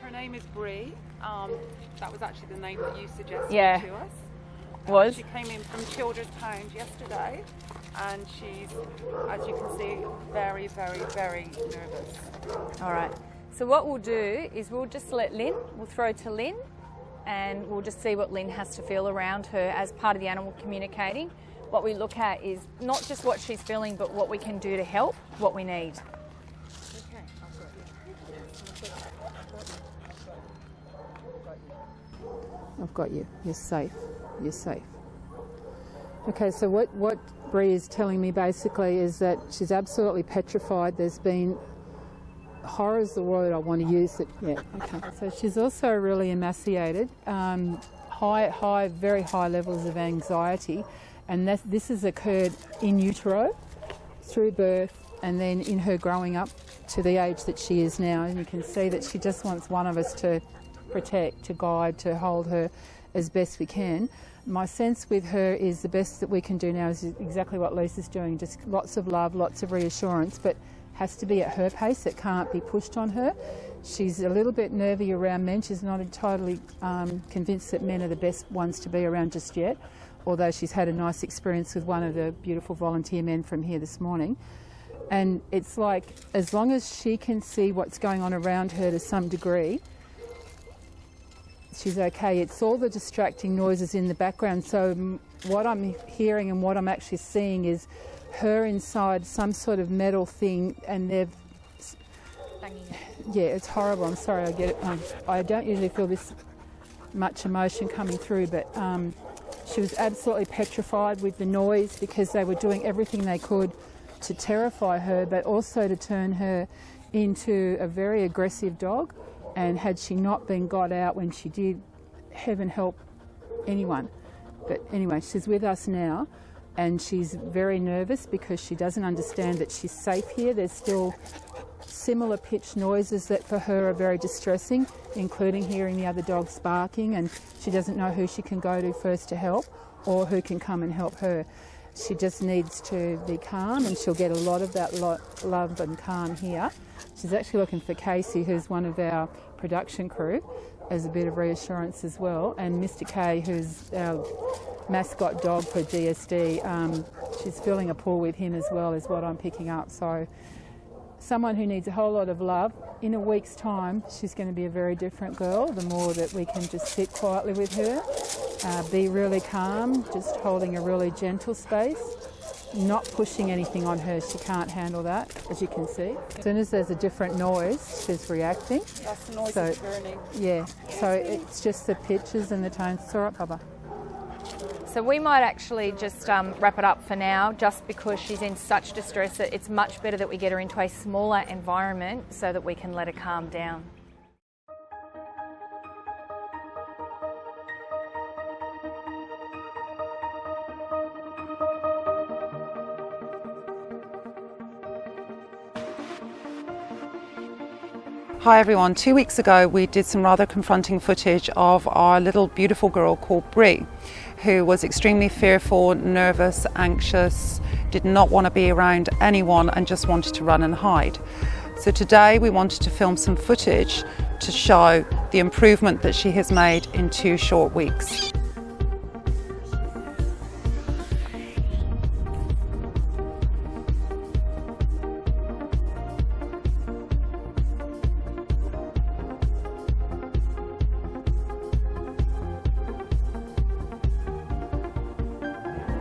Her name is Bree. That was actually the name that you suggested to us. Was. She came in from Children's Pound yesterday, and she's, as you can see, very, very, very nervous. All right. So what we'll do is we'll just we'll throw to Lynn, and we'll just see what Lynn has to feel around her as part of the animal communicating. What we look at is not just what she's feeling, but what we can do to help, what we need. Okay, I've got you. You're safe. You're safe. Okay, so what Bree is telling me basically is that she's absolutely petrified. There's been, horror is the word I want to use. Okay. So she's also really emaciated, very high levels of anxiety, and this has occurred in utero, through birth, and then in her growing up to the age that she is now. And you can see that she just wants one of us to protect, to guide, to hold her as best we can. My sense with her is the best that we can do now is exactly what Lisa's doing, just lots of love, lots of reassurance, but has to be at her pace. It can't be pushed on her. She's a little bit nervy around men. She's not totally convinced that men are the best ones to be around just yet, although she's had a nice experience with one of the beautiful volunteer men from here this morning. And it's like, as long as she can see what's going on around her to some degree, she's okay. It's all the distracting noises in the background. So what I'm hearing and what I'm actually seeing is her inside some sort of metal thing, and they've... Yeah, it's horrible. I'm sorry, I get it. I don't usually feel this much emotion coming through, but she was absolutely petrified with the noise because they were doing everything they could to terrify her, but also to turn her into a very aggressive dog. And had she not been got out when she did, heaven help anyone. But anyway, she's with us now, and she's very nervous because she doesn't understand that she's safe here. There's still similar pitched noises that for her are very distressing, including hearing the other dogs barking, and she doesn't know who she can go to first to help or who can come and help her. She just needs to be calm, and she'll get a lot of that love and calm here. She's actually looking for Casey, who's one of our production crew, as a bit of reassurance as well, and Mr. K, who's our mascot dog for GSD. She's feeling a pull with him as well, is what I'm picking up. So someone who needs a whole lot of love. In a week's time, she's going to be a very different girl, the more that we can just sit quietly with her, be really calm, just holding a really gentle space, not pushing anything on her. She can't handle that, as you can see. As soon as there's a different noise, she's reacting. That's the noise of burning. Yeah, so it's just the pitches and the tones. It's all right, Papa. So we might actually just wrap it up for now, just because she's in such distress that it's much better that we get her into a smaller environment so that we can let her calm down. Hi everyone, 2 weeks ago we did some rather confronting footage of our little beautiful girl called Bree, who was extremely fearful, nervous, anxious, did not want to be around anyone and just wanted to run and hide. So today we wanted to film some footage to show the improvement that she has made in 2 short weeks.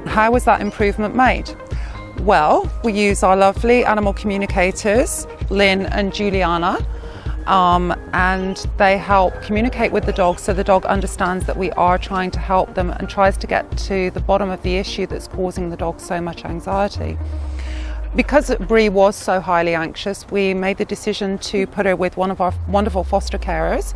How was that improvement made? Well, we use our lovely animal communicators, Lynn and Juliana, and they help communicate with the dog so the dog understands that we are trying to help them and tries to get to the bottom of the issue that's causing the dog so much anxiety. Because Bree was so highly anxious, we made the decision to put her with one of our wonderful foster carers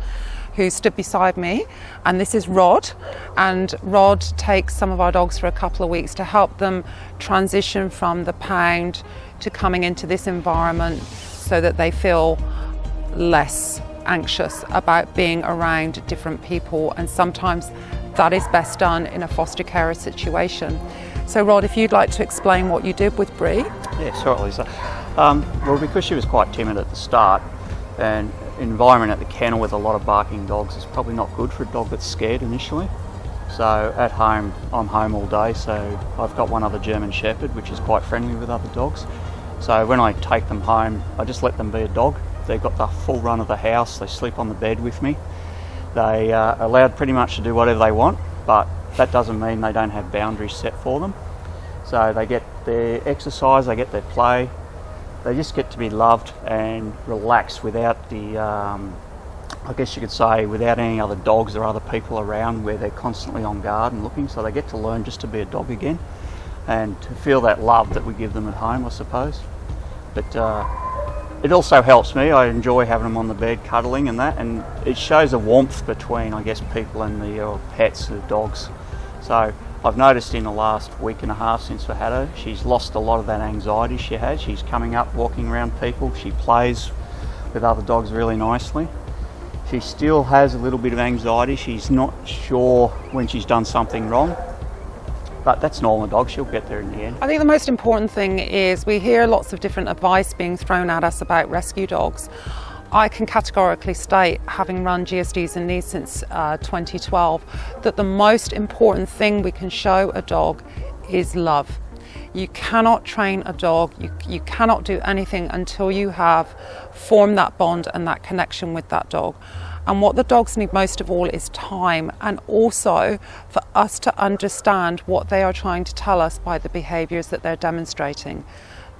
who stood beside me, and this is Rod, and Rod takes some of our dogs for a couple of weeks to help them transition from the pound to coming into this environment so that they feel less anxious about being around different people, and sometimes that is best done in a foster carer situation. So Rod, if you'd like to explain what you did with Bree. Yeah, sure, Lisa. Well, because she was quite timid at the start, and environment at the kennel with a lot of barking dogs is probably not good for a dog that's scared initially. So at home, I'm home all day, so I've got one other German Shepherd, which is quite friendly with other dogs. So when I take them home, I just let them be a dog. They've got the full run of the house, they sleep on the bed with me. They are allowed pretty much to do whatever they want, but that doesn't mean they don't have boundaries set for them. So they get their exercise, they get their play, they just get to be loved and relaxed without the, I guess you could say, without any other dogs or other people around where they're constantly on guard and looking. So they get to learn just to be a dog again and to feel that love that we give them at home, I suppose. But it also helps me. I enjoy having them on the bed, cuddling and that, and it shows a warmth between, I guess, people and the pets, the dogs. So I've noticed in the last week and a half since we had her, she's lost a lot of that anxiety she had. She's coming up, walking around people. She plays with other dogs really nicely. She still has a little bit of anxiety. She's not sure when she's done something wrong, but that's normal dog. She'll get there in the end. I think the most important thing is we hear lots of different advice being thrown at us about rescue dogs. I can categorically state, having run GSDs and needs since 2012, that the most important thing we can show a dog is love. You cannot train a dog, you cannot do anything until you have formed that bond and that connection with that dog. And what the dogs need most of all is time, and also for us to understand what they are trying to tell us by the behaviours that they're demonstrating.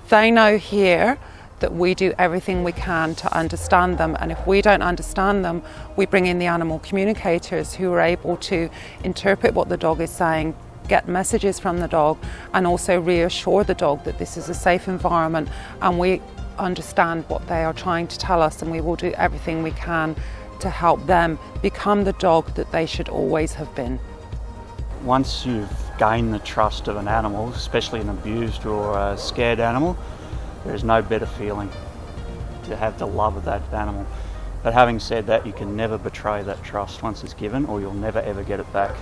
They know here that we do everything we can to understand them, and if we don't understand them, we bring in the animal communicators who are able to interpret what the dog is saying, get messages from the dog, and also reassure the dog that this is a safe environment and we understand what they are trying to tell us, and we will do everything we can to help them become the dog that they should always have been. Once you've gained the trust of an animal, especially an abused or a scared animal, there's no better feeling to have the love of that animal. But having said that, you can never betray that trust once it's given, or you'll never ever get it back.